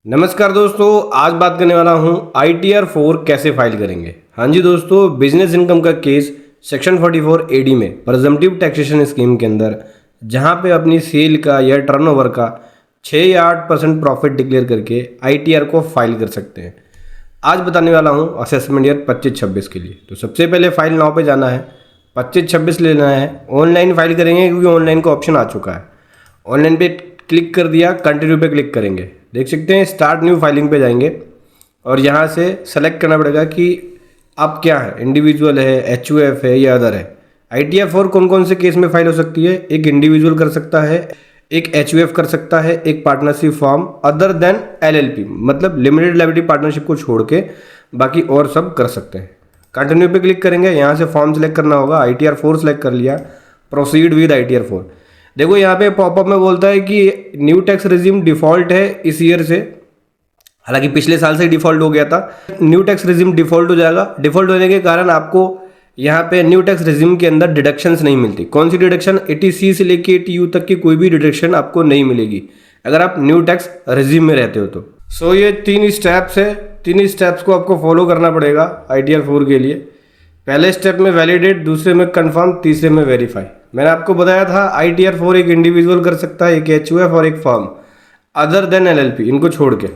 नमस्कार दोस्तों, आज बात करने वाला हूं ITR 4 कैसे फाइल करेंगे। हाँ जी दोस्तों, बिजनेस इनकम का केस सेक्शन 44 AD में प्रेजम्पटिव टैक्सेशन स्कीम के अंदर जहां पे अपनी सेल का या टर्नओवर का 6 या 8% प्रॉफिट डिक्लेयर करके ITR को फाइल कर सकते हैं। आज बताने वाला हूं असेसमेंट ईयर 25-26 के लिए। तो सबसे पहले फाइल नाउ पे जाना है, 25-26 लेना है, ऑनलाइन फाइल करेंगे क्योंकि ऑनलाइन का ऑप्शन आ चुका है। ऑनलाइन पे क्लिक कर दिया, कंटिन्यू पे क्लिक करेंगे, देख सकते हैं स्टार्ट न्यू फाइलिंग पे जाएंगे और यहाँ से सेलेक्ट करना पड़ेगा कि आप क्या है, इंडिविजुअल है, HUF है या अदर है। ITR 4 कौन कौन से केस में फाइल हो सकती है? एक इंडिविजुअल कर सकता है, एक HUF कर सकता है, एक partnership form other than LLP, मतलब लिमिटेड लायबिलिटी पार्टनरशिप को छोड़ के बाकी और सब कर सकते हैं। कंटिन्यू पे क्लिक करेंगे, यहाँ से फॉर्म सेलेक्ट करना होगा, ITR 4 सेलेक्ट कर लिया, प्रोसीड विद ITR 4। देखो यहाँ पे पॉपअप में बोलता है कि न्यू टैक्स रिजीम डिफॉल्ट है इस ईयर से, हालांकि पिछले साल से डिफॉल्ट हो गया था। न्यू टैक्स रिजीम डिफॉल्ट हो जाएगा। डिफॉल्ट होने के कारण आपको यहाँ पे न्यू टैक्स रिजीम के अंदर डिडक्शंस नहीं मिलती। कौन सी डिडक्शन? 80C से लेके 80U तक की कोई भी डिडक्शन आपको नहीं मिलेगी अगर आप न्यू टैक्स रिजीम में रहते हो तो। सो ये 3 स्टेप्स है, 3 स्टेप्स को आपको फॉलो करना पड़ेगा ITR 4 के लिए। पहले स्टेप में वैलिडेट, दूसरे में कंफर्म, तीसरे में वेरीफाई। मैंने आपको बताया था ITR 4 एक इंडिविजुअल कर सकता है, एक HUF और एक फर्म अदर देन LLP, इनको छोड़ के।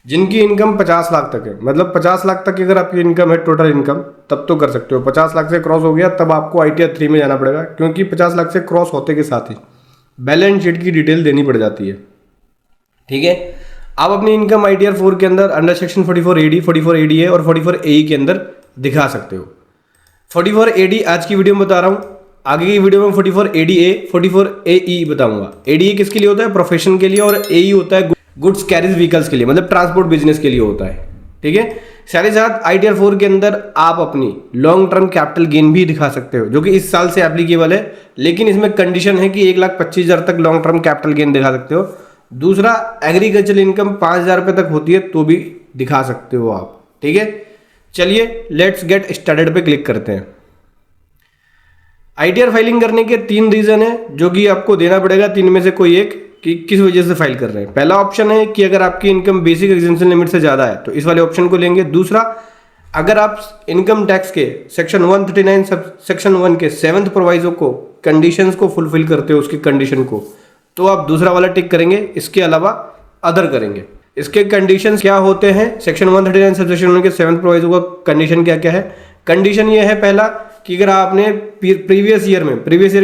जिनकी इनकम 50 लाख तक है, मतलब 50 लाख तक की अगर आपकी इनकम है टोटल इनकम, तब तो कर सकते हो। 50 लाख से क्रॉस हो गया तब आपको ITR 3 में जाना पड़ेगा, क्योंकि 50 लाख से क्रॉस होते के साथ ही बैलेंस शीट की डिटेल देनी पड़ जाती है। ठीक है, आप अपनी इनकम ITR 4 के अंदर अंडर सेक्शन 44 AD, 44 ADA और 44 AE के अंदर दिखा सकते हो। 44 AD आज की वीडियो में बता रहा हूँ, आगे की वीडियो में 44 ADA, 44 AE बताऊंगा। ADA किसके लिए होता है? प्रोफेशन के लिए, और AE होता है गुड्स कैरिज व्हीकल्स के लिए, मतलब ट्रांसपोर्ट बिजनेस के लिए होता है। ठीक है, साथ ही साथ ITR 4 के अंदर आप अपनी लॉन्ग टर्म कैपिटल गेन भी दिखा सकते हो, जो कि इस साल से एप्लीकेबल है, लेकिन इसमें कंडीशन है कि 1,25,000 तक लॉन्ग टर्म कैपिटल गेन दिखा सकते हो। दूसरा, एग्रीकल्चर इनकम 5,000 रुपये तक होती है तो भी दिखा सकते हो आप। ठीक है, चलिए लेट्स गेट स्टार्टेड पे क्लिक करते हैं। ITR फाइलिंग करने के 3 रीजन है जो कि आपको देना पड़ेगा, 3 में से कोई एक, कि किस वजह से फाइल कर रहे हैं। पहला ऑप्शन है कि अगर आपकी इनकम बेसिक एग्जेम्पशन लिमिट से ज़्यादा है तो इस वाले ऑप्शन को लेंगे। दूसरा, अगर आप इनकम टैक्स के सेक्शन 139 सब सेक्शन 1 के 7th प्रोवाइजो को, कंडीशंस को फुलफिल करते हो, उसकी कंडीशन को, तो आप दूसरा वाला टिक करेंगे। इसके अलावा अदर करेंगे। इसके कंडीशंस क्या होते हैं? सेक्शन 139 सब सेक्शन 1 के 7th प्रोवाइजो का कंडीशन क्या क्या है? कंडीशन ये है पहला कि अगर आपने प्रीवियस ईयर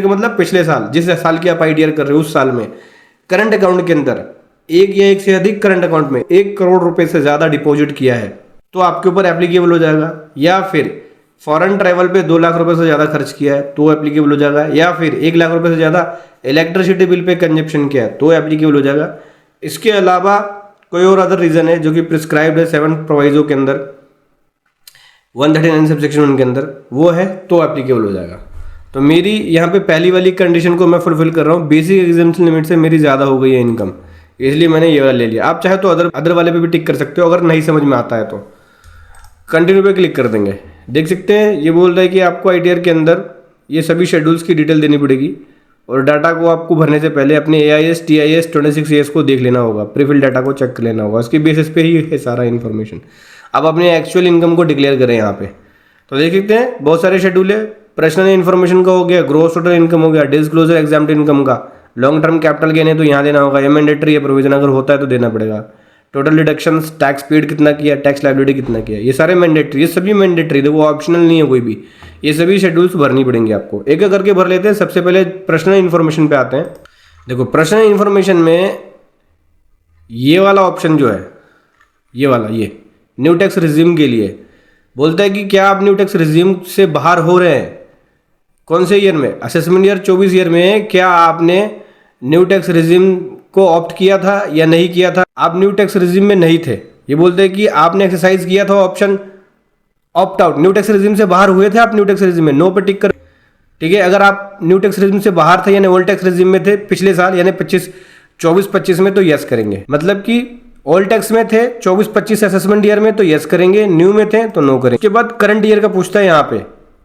का मतलब पिछले साल, जिस साल की आप ITR कर रहे हो उस साल में करंट अकाउंट के अंदर एक या एक से अधिक करंट अकाउंट में 1 करोड़ रुपए से ज्यादा डिपॉजिट किया है तो आपके ऊपर एप्लीकेबल हो जाएगा। या फिर फॉरेन ट्रैवल पे 2 लाख रुपए से ज्यादा खर्च किया है तो एप्लीकेबल हो जाएगा। या फिर 1 लाख रुपए से ज्यादा इलेक्ट्रिसिटी बिल पे कंजप्शन किया है तो एप्लीकेबल हो जाएगा। इसके अलावा कोई और अदर रीजन है जो कि प्रिस्क्राइब्ड है 7th प्रोवाइजो के अंदर, 139 सब सेक्शन 1 के अंदर, वो है तो एप्लीकेबल हो जाएगा। तो मेरी यहाँ पे पहली वाली कंडीशन को मैं फुलफिल कर रहा हूँ, बेसिक एग्जेम्पशन लिमिट से मेरी ज़्यादा हो गई है इनकम, इसलिए मैंने ये वाला ले लिया। आप चाहे तो अदर वाले पे भी टिक कर सकते हो, अगर नहीं समझ में आता है तो। कंटिन्यू पे क्लिक कर देंगे, देख सकते हैं ये बोल रहा है कि आपको ITR के अंदर ये सभी शेड्यूल्स की डिटेल देनी पड़ेगी और डाटा को आपको भरने से पहले अपने AIS TIS 26AS को देख लेना होगा, प्रीफिल डाटा को चेक कर लेना होगा। इसके बेसिस पे ही है सारा इन्फॉर्मेशन। आप अपने एक्चुअल इनकम को डिक्लेयर करें यहाँ पे, तो देख सकते हैं बहुत सारे शेड्यूल है। पर्सनल इन्फॉर्मेशन का हो गया, ग्रोस टोटल इनकम हो गया, डिस्क्लोजर एग्जाम्प्ट इनकम का, लॉन्ग टर्म कैपिटल गेन है तो यहाँ देना होगा, ये मैंडेटरी है, प्रोविजन अगर होता है तो देना पड़ेगा। टोटल डिडक्शंस, टैक्स पेड कितना किया, टैक्स लायबिलिटी कितना किया, ये सारे मैंडेटरी, ये सभी मैंडेटरी, देखो ऑप्शनल नहीं है कोई भी, ये सभी शेड्यूल्स भरनी पड़ेंगे आपको। एक एक करके भर लेते हैं। सबसे पहले पर्सनल इन्फॉर्मेशन पे आते हैं। देखो पर्सनल इन्फॉर्मेशन में ये वाला ऑप्शन जो है, ये वाला, ये न्यू टैक्स रिज्यूम के लिए बोलता है कि क्या आप न्यू टैक्स रिज्यूम से बाहर हो रहे हैं। कौन से ईयर में? असेसमेंट ईयर 24 ईयर में क्या आपने न्यू टैक्स रिज्यूम को ऑप्ट किया था या नहीं किया था? आप न्यू टैक्स रिज्यूम में नहीं थे, ये बोलते हैं कि आपने एक्सरसाइज किया था option opt out, new tax resume से बाहर हुए थे आप न्यू टैक्स रिज्यूम में, नो पे टिक कर। ठीक है, अगर आप न्यू टैक्स रिज्यूम से बाहर थे यानी ओल्ड टैक्स रिज्यूम में थे पिछले साल यानी 24-25 में तो यस करेंगे, मतलब कि ओल्ड टैक्स में थे 24-25 असेसमेंट ईयर में तो यस करेंगे, न्यू में थे तो नो करेंगे। उसके बाद करंट ईयर का पूछता है यहाँ पे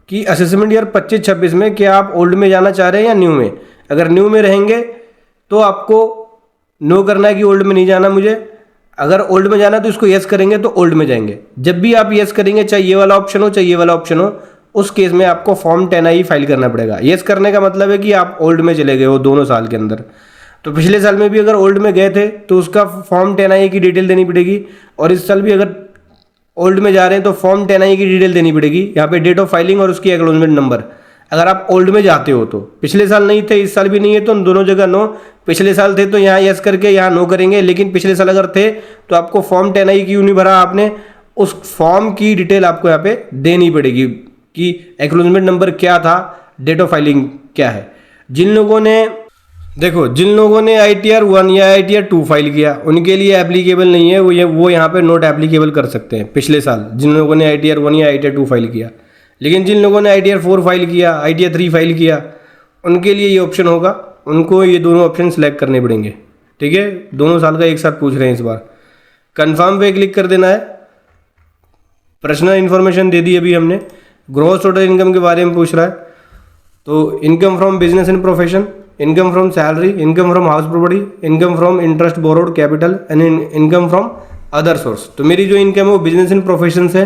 कि असेसमेंट ईयर 25-26 में क्या आप ओल्ड में जाना चाह रहे हैं या न्यू में। अगर न्यू में रहेंगे तो आपको नो करना है कि ओल्ड में नहीं जाना मुझे, अगर ओल्ड में जाना है तो इसको यस करेंगे तो ओल्ड में जाएंगे। जब भी आप यस करेंगे, चाहे ये वाला ऑप्शन हो चाहे ये वाला ऑप्शन हो, उस केस में आपको फॉर्म 10I फाइल करना पड़ेगा। यस करने का मतलब है कि आप ओल्ड में चले गए हो दोनों साल के अंदर। तो पिछले साल में भी अगर ओल्ड में गए थे तो उसका फॉर्म 10I की डिटेल देनी पड़ेगी, और इस साल भी अगर ओल्ड में जा रहे हैं तो फॉर्म 10I की डिटेल देनी पड़ेगी। यहाँ पे डेट ऑफ फाइलिंग और उसकी एक्नॉलेजमेंट नंबर, अगर आप ओल्ड में जाते हो तो। पिछले साल नहीं थे, इस साल भी नहीं है, तो दोनों जगह नो। पिछले साल थे तो यहाँ यस करके यहाँ नो करेंगे, लेकिन पिछले साल अगर थे तो आपको फॉर्म 10I क्यों नहीं भरा आपने, उस फॉर्म की डिटेल आपको यहाँ पे देनी पड़ेगी कि एक्नॉलेजमेंट नंबर क्या था, डेट ऑफ फाइलिंग क्या है। जिन लोगों ने देखो, जिन लोगों ने ITR 1 या ITR 2 फाइल किया उनके लिए एप्लीकेबल नहीं है, वो यहाँ पे नोट एप्लीकेबल कर सकते हैं पिछले साल, जिन लोगों ने ITR 1 या ITR 2 फाइल किया। लेकिन जिन लोगों ने ITR 4 फाइल किया, ITR 3 फाइल किया, उनके लिए ये ऑप्शन होगा, उनको ये दोनों ऑप्शन सेलेक्ट करने पड़ेंगे। ठीक है, दोनों साल का एक साथ पूछ रहे हैं इस बार। कंफर्म पे क्लिक कर देना है। पर्सनल इन्फॉर्मेशन दे दी अभी हमने। ग्रॉस टोटल इनकम के बारे में पूछ रहा है, तो income from business and profession, income from salary, income from house property, income from interest borrowed capital and income from other source. तो मेरी जो इनकम है वो बिजनेस एंड प्रोफेशन से।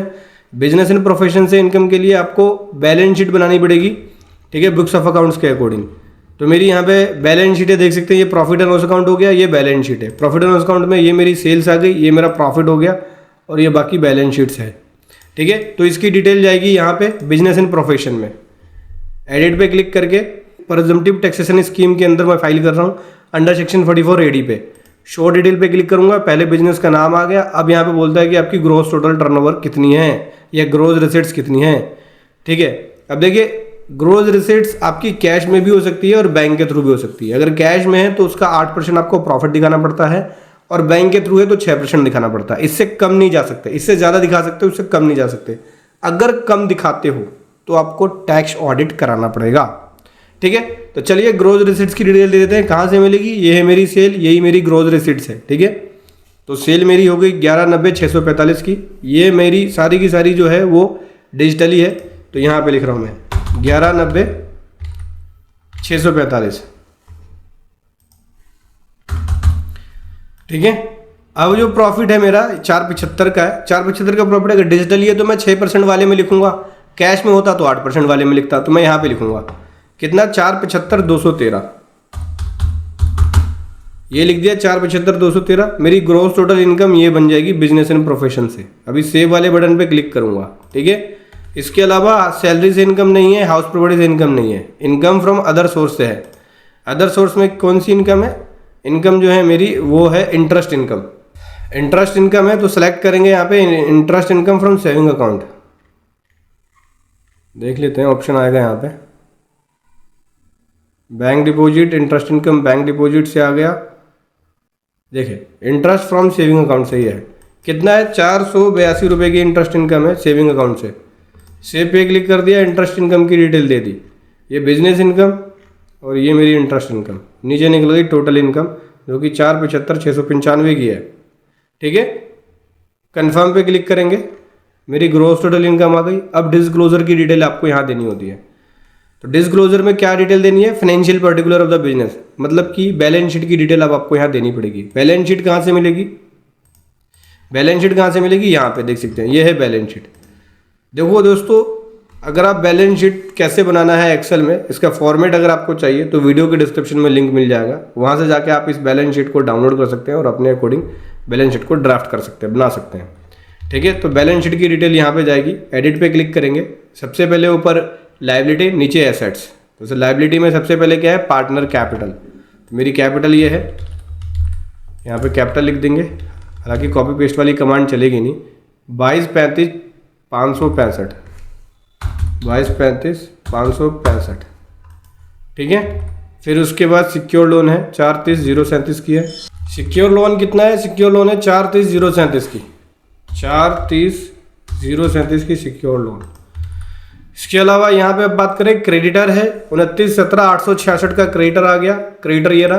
बिजनेस एंड प्रोफेशन से इनकम के लिए आपको बैलेंस शीट बनानी पड़ेगी। ठीक है, बुक्स ऑफ अकाउंट्स के अकॉर्डिंग। तो मेरी यहाँ पे बैलेंस शीट है, देख सकते हैं, ये प्रॉफिट एंड लॉस अकाउंट हो गया, ये बैलेंस शीट है। प्रॉफिट एंड लॉस अकाउंट में ये मेरी सेल्स आ गई, ये मेरा प्रॉफिट हो गया, और ये बाकी बैलेंस शीट्स है। ठीक है, तो इसकी डिटेल जाएगी यहाँ पे बिजनेस एंड प्रोफेशन में। एडिट पे क्लिक करके प्रिजम्पटिव टैक्सेशन स्कीम के अंदर मैं फाइल कर रहा हूँ अंडर सेक्शन 44 AD पे। शो डिटेल पे क्लिक करूंगा, पहले बिजनेस का नाम आ गया। अब यहाँ पे बोलता है कि आपकी ग्रोस टोटल टर्नओवर कितनी है या ग्रोस रिसीट्स कितनी है। ठीक है, अब देखिए, ग्रोस रिसीट्स आपकी कैश में भी हो सकती है और बैंक के थ्रू भी हो सकती है। अगर कैश में है तो उसका 8% आपको प्रॉफिट दिखाना पड़ता है, और बैंक के थ्रू है तो 6% दिखाना पड़ता है। इससे कम नहीं जा सकते, इससे ज़्यादा दिखा सकते हो, उससे कम नहीं जा सकते। अगर कम दिखाते हो तो आपको टैक्स ऑडिट कराना पड़ेगा। ठीक है, तो चलिए ग्रोस रिसीट्स की डिटेल दे देते हैं। कहाँ से मिलेगी, ये है मेरी सेल, यही मेरी ग्रोस रिसीट्स है। ठीक है, तो सेल मेरी हो गई 11,90,645 की। ये मेरी सारी की सारी जो है वो डिजिटली है, तो यहाँ पे लिख रहा हूँ मैं 11,90,645। ठीक है, अब जो प्रॉफिट है मेरा 475 का है। 475 का प्रॉफिट अगर डिजिटली है तो मैं 6% वाले में लिखूंगा, कैश में होता तो 8% वाले में लिखता। तो मैं यहाँ पे लिखूंगा कितना, 475,213। ये लिख दिया 475,213। मेरी ग्रोस टोटल इनकम ये बन जाएगी बिजनेस एंड प्रोफेशन से। अभी सेव वाले बटन पे क्लिक करूंगा। ठीक है, इसके अलावा सैलरी से इनकम नहीं है, हाउस प्रॉपर्टी से इनकम नहीं है, इनकम फ्रॉम अदर सोर्स से है। अदर सोर्स में कौन सी इनकम है, इनकम जो है मेरी वो है इंटरेस्ट इनकम। इंटरेस्ट इनकम है तो सेलेक्ट करेंगे यहाँ पे interest income from saving account. देख लेते हैं, ऑप्शन आएगा यहाँ पे bank deposit, interest income bank deposit से आ गया। देखिए, इंटरेस्ट फ्रॉम सेविंग अकाउंट से ही है। कितना है, 482 रुपये की इंटरेस्ट इनकम है सेविंग अकाउंट से। सेव पे क्लिक कर दिया, इंटरेस्ट इनकम की डिटेल दे दी। ये बिजनेस इनकम और ये मेरी इंटरेस्ट इनकम। नीचे निकल गई टोटल इनकम जो कि 475,695 की है। ठीक है, कंफर्म पे क्लिक करेंगे, मेरी ग्रोस टोटल इनकम आ गई। अब डिस्क्लोजर की डिटेल आपको यहाँ देनी होती है। तो डिस्क्लोजर में क्या डिटेल देनी है, financial particular of the business, मतलब कि बैलेंस शीट की डिटेल अब आपको यहाँ देनी पड़ेगी। बैलेंस शीट कहाँ से मिलेगी, बैलेंस शीट कहाँ से मिलेगी, यहाँ पे देख सकते हैं, ये है बैलेंस शीट। देखो दोस्तों, अगर आप बैलेंस शीट कैसे बनाना है एक्सेल में, इसका फॉर्मेट अगर आपको चाहिए तो वीडियो के डिस्क्रिप्शन में लिंक मिल जाएगा, वहाँ से जाके आप इस बैलेंस शीट को डाउनलोड कर सकते हैं और अपने अकॉर्डिंग बैलेंस शीट को ड्राफ्ट कर सकते हैं, बना सकते हैं। ठीक है, तो बैलेंस शीट की डिटेल यहाँ पे जाएगी। एडिट पे क्लिक करेंगे, सबसे पहले ऊपर लायबिलिटी, नीचे एसेट्स। तो लायबिलिटी में सबसे पहले क्या है, पार्टनर कैपिटल। तो मेरी कैपिटल ये है, यहाँ पे कैपिटल लिख देंगे। हालांकि कॉपी पेस्ट वाली कमांड चलेगी नहीं। 22,35,565, 22,35,565। ठीक है, फिर उसके बाद सिक्योर लोन है 430,037 की है। सिक्योर लोन कितना है, सिक्योर लोन है 430,037 की, 430,037 की सिक्योर लोन। इसके अलावा यहाँ पे अब बात करें, क्रेडिटर है 29,17,866 का क्रेडिटर आ गया। क्रेडिटर ये रहा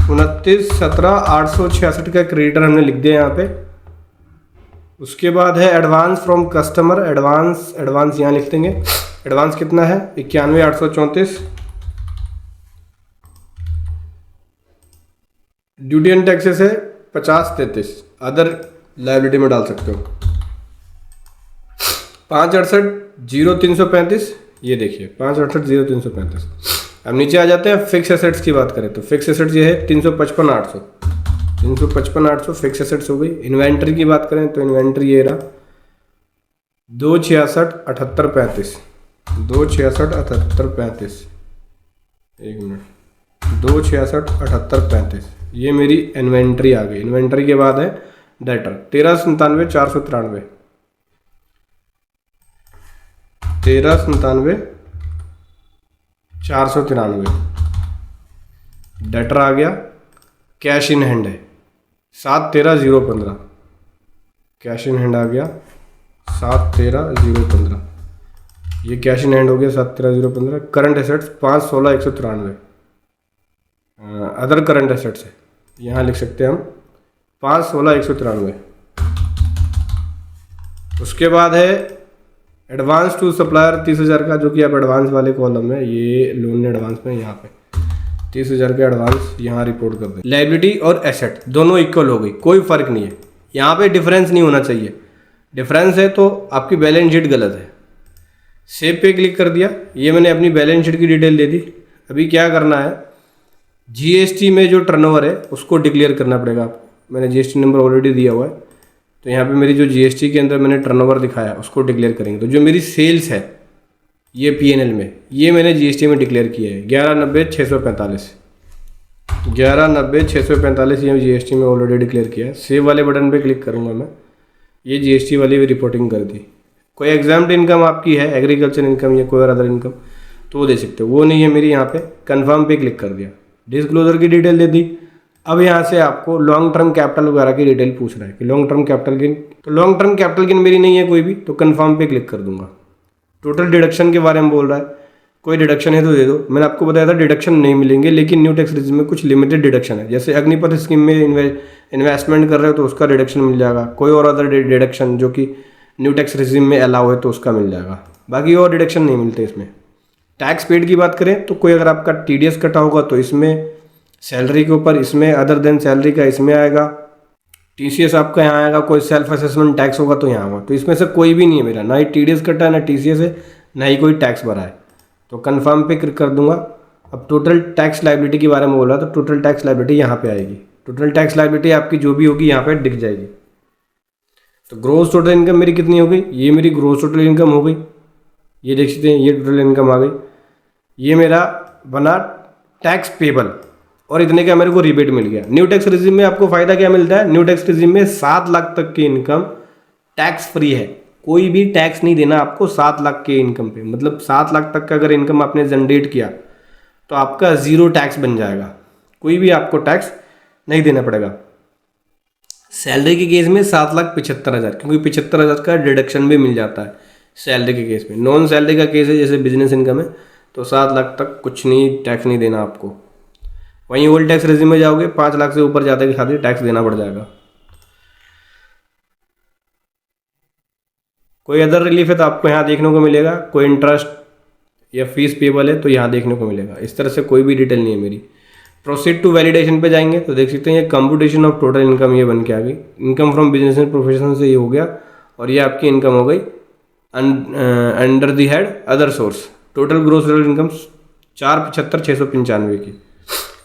29,17,866 का क्रेडिटर हमने लिख दिया यहाँ पे। उसके बाद है एडवांस फ्रॉम कस्टमर, एडवांस यहाँ लिख देंगे। एडवांस कितना है, 91,834। ड्यूटी एंड टैक्सेस है 5033, अदर लाइबिलिटी में डाल सकते हो 5680335, ये देखिए 5680335। अब नीचे आ जाते हैं फिक्स एसेट्स की बात करें तो फिक्स एसेट्स ये है 355,800 फिक्स एसेट्स हो गई। इन्वेंट्री की बात करें तो इन्वेंट्री ये रहा 2667835, 2667835, एक मिनट, 2667835, ये मेरी इन्वेंट्री आ गई। इन्वेंट्री के बाद है डेटर 1397,493, 1397,493 डेटर आ गया। कैश इन हैंड है 713,015, कैश इन हैंड आ गया 713,015, ये कैश इन हैंड हो गया 713,015। Current assets 516,193, other current assets है, यहाँ लिख सकते हैं हम 516,193। उसके बाद है एडवांस टू सप्लायर 30,000 का, जो कि आप एडवांस वाले कॉलम में, ये लोन एडवांस में यहाँ पे 30,000 का एडवांस यहाँ रिपोर्ट कर दें। लायबिलिटी और एसेट दोनों इक्वल हो गई, कोई फर्क नहीं है यहाँ पे, डिफरेंस नहीं होना चाहिए। डिफरेंस है तो आपकी बैलेंस शीट गलत है। सेव पे क्लिक कर दिया, ये मैंने अपनी बैलेंस शीट की डिटेल दे दी। अभी क्या करना है, जीएसटी में जो टर्नओवर है उसको डिक्लेयर करना पड़ेगा आपको। मैंने जीएसटी नंबर ऑलरेडी दिया हुआ है, तो यहाँ पे मेरी जो जीएसटी के अंदर मैंने टर्नओवर दिखाया उसको डिक्लेयर करेंगे। तो जो मेरी सेल्स है ये पीएनएल में, ये मैंने जीएसटी में डिक्लेयर किया है 1190,645, 1190,645 ये जीएसटी में ऑलरेडी डिक्लेयर किया है। सेव वाले बटन पे क्लिक करूँगा मैं, ये जीएसटी वाली भी रिपोर्टिंग कर दी। कोई एग्जाम्प्ट इनकम आपकी है, एग्रीकल्चर इनकम या कोई और अदर इनकम, तो वो दे सकते हो, वो नहीं है मेरी। यहाँ पे कंफर्म पे क्लिक कर दिया, डिस्क्लोजर की डिटेल दे दी। अब यहाँ से आपको लॉन्ग टर्म कैपिटल वगैरह की डिटेल पूछ रहा है कि लॉन्ग टर्म कैपिटल गेन, तो लॉन्ग टर्म कैपिटल गेन मेरी नहीं है कोई भी, तो कंफर्म पे क्लिक कर दूंगा। टोटल डिडक्शन के बारे में बोल रहा है, कोई डिडक्शन है तो दे दो। मैंने आपको बताया था डिडक्शन नहीं मिलेंगे, लेकिन न्यू टैक्स रेजिम में कुछ लिमिटेड डिडक्शन है। जैसे अग्निपथ स्कीम में इन्वेस्टमेंट कर रहे हो तो उसका डिडक्शन मिल जाएगा। कोई और अदर डिडक्शन जो कि न्यू टैक्स रेजिम में अलाउ है तो उसका मिल जाएगा, बाकी और डिडक्शन नहीं मिलते इसमें। टैक्स पेड की बात करें तो कोई अगर आपका टीडीएस कटा होगा तो इसमें, सैलरी के ऊपर इसमें, अदर देन सैलरी का इसमें आएगा, टीसीएस आपका यहाँ आएगा, कोई सेल्फ असेसमेंट टैक्स होगा तो यहाँ होगा। तो इसमें से कोई भी नहीं है मेरा, ना ही टीडीएस कटा है, ना टीसीएस है, ना ही कोई टैक्स भरा है। तो कंफर्म पे क्लिक कर दूंगा। अब टोटल टैक्स लायबिलिटी के बारे में बोला, तो टोटल टैक्स लायबिलिटी यहाँ पे आएगी। टोटल टैक्स लायबिलिटी आपकी जो भी होगी यहाँ पे दिख जाएगी। तो ग्रोस टोटल इनकम मेरी कितनी हो गई, ये मेरी ग्रोस टोटल इनकम हो गई, ये देख सकते हैं, ये टोटल इनकम आ गई। ये मेरा बना टैक्स पेबल, और इतने का मेरे को रिबेट मिल गया। न्यू टैक्स रेजिम में आपको फायदा क्या मिलता है, न्यू टैक्स रेजिम में 7 लाख तक की इनकम टैक्स फ्री है, कोई भी टैक्स नहीं देना आपको 7 लाख के इनकम पे। मतलब 7 लाख तक का अगर इनकम आपने जनरेट किया तो आपका 0 टैक्स बन जाएगा, कोई भी आपको टैक्स नहीं देना पड़ेगा। सैलरी के केस में 7,75,000, क्योंकि 75,000 का डिडक्शन भी मिल जाता है सैलरी के केस में। नॉन सैलरी का केस है जैसे बिजनेस इनकम है तो 7 लाख तक कुछ नहीं, टैक्स नहीं देना आपको। वहीं ओल्ड टैक्स रेजिम में जाओगे 5 लाख से ऊपर जाते के खातिर टैक्स देना पड़ जाएगा। कोई अदर रिलीफ है तो आपको यहाँ देखने को मिलेगा, कोई इंटरेस्ट या फीस पेबल है तो यहाँ देखने को मिलेगा। इस तरह से कोई भी डिटेल नहीं है मेरी। प्रोसीड टू वैलिडेशन पे जाएंगे तो देख सकते हैं ये कंप्यूटेशन ऑफ टोटल इनकम ये बन के आ गई। Income from business and profession से ये हो गया, और ये आपकी इनकम हो गई under the head other source. Total gross total income 475,695 की,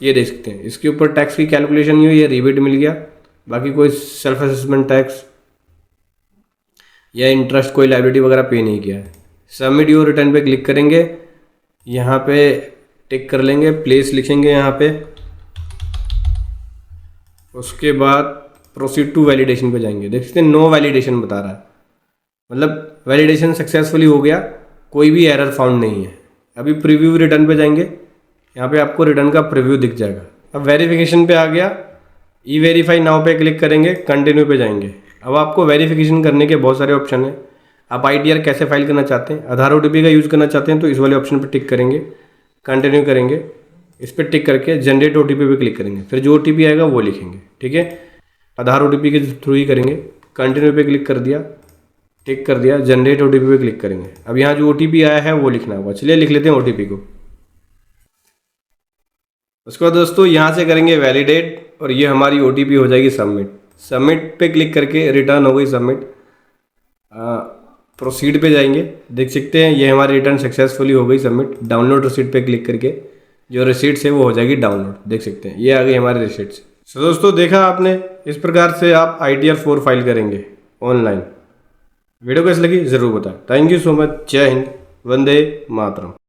ये देख सकते हैं। इसके ऊपर टैक्स की कैलकुलेशन नहीं हुई, ये रिबेट मिल गया। बाकी कोई सेल्फ असेसमेंट टैक्स या इंटरेस्ट, कोई लायबिलिटी वगैरह पे नहीं किया है। सबमिट योर रिटर्न पे क्लिक करेंगे, यहाँ पे टिक कर लेंगे, प्लेस लिखेंगे यहाँ पे। उसके बाद प्रोसीड टू वैलिडेशन पे जाएंगे, देख सकते हैं नो वैलिडेशन बता रहा है, मतलब वैलिडेशन सक्सेसफुली हो गया, कोई भी एरर फाउंड नहीं है। अभी प्रीव्यू रिटर्न पे जाएंगे, यहाँ पे आपको रिटर्न का प्रीव्यू दिख जाएगा। अब वेरिफिकेशन पे आ गया, ई वेरीफाई नाउ पे क्लिक करेंगे, कंटिन्यू पे जाएंगे। अब आपको वेरिफिकेशन करने के बहुत सारे ऑप्शन हैं। आप आईटीआर कैसे फाइल करना चाहते हैं, आधार ओटीपी का यूज़ करना चाहते हैं तो इस वाले ऑप्शन पे टिक करेंगे, कंटिन्यू करेंगे। इस पर टिक करके जनरेट ओटीपी पे क्लिक करेंगे, फिर जो ओटीपी आएगा वो लिखेंगे, ठीक है। आधार ओटीपी के थ्रू ही करेंगे। कंटिन्यू पे क्लिक कर दिया, टिक कर दिया, जनरेट ओटीपी पे क्लिक करेंगे। अब यहाँ जो ओटीपी आया है वो लिखना होगा, चलिए लिख लेते हैं ओटीपी को। उसके बाद दोस्तों यहाँ से करेंगे वैलिडेट। और ये हमारी OTP हो जाएगी सबमिट। सबमिट पे क्लिक करके रिटर्न हो गई सबमिट। प्रोसीड पे जाएंगे, देख सकते हैं ये हमारी रिटर्न सक्सेसफुली हो गई सबमिट। डाउनलोड रिसीट पे क्लिक करके जो रिसीट्स है वो हो जाएगी डाउनलोड, देख सकते हैं ये आ गई हमारी रिसीट्स। सो दोस्तों देखा आपने, इस प्रकार से आप ITR 4 फाइल करेंगे ऑनलाइन। वीडियो कैसी लगी ज़रूर बताएं। Thank you so much. जय हिंद, वंदे मातरम।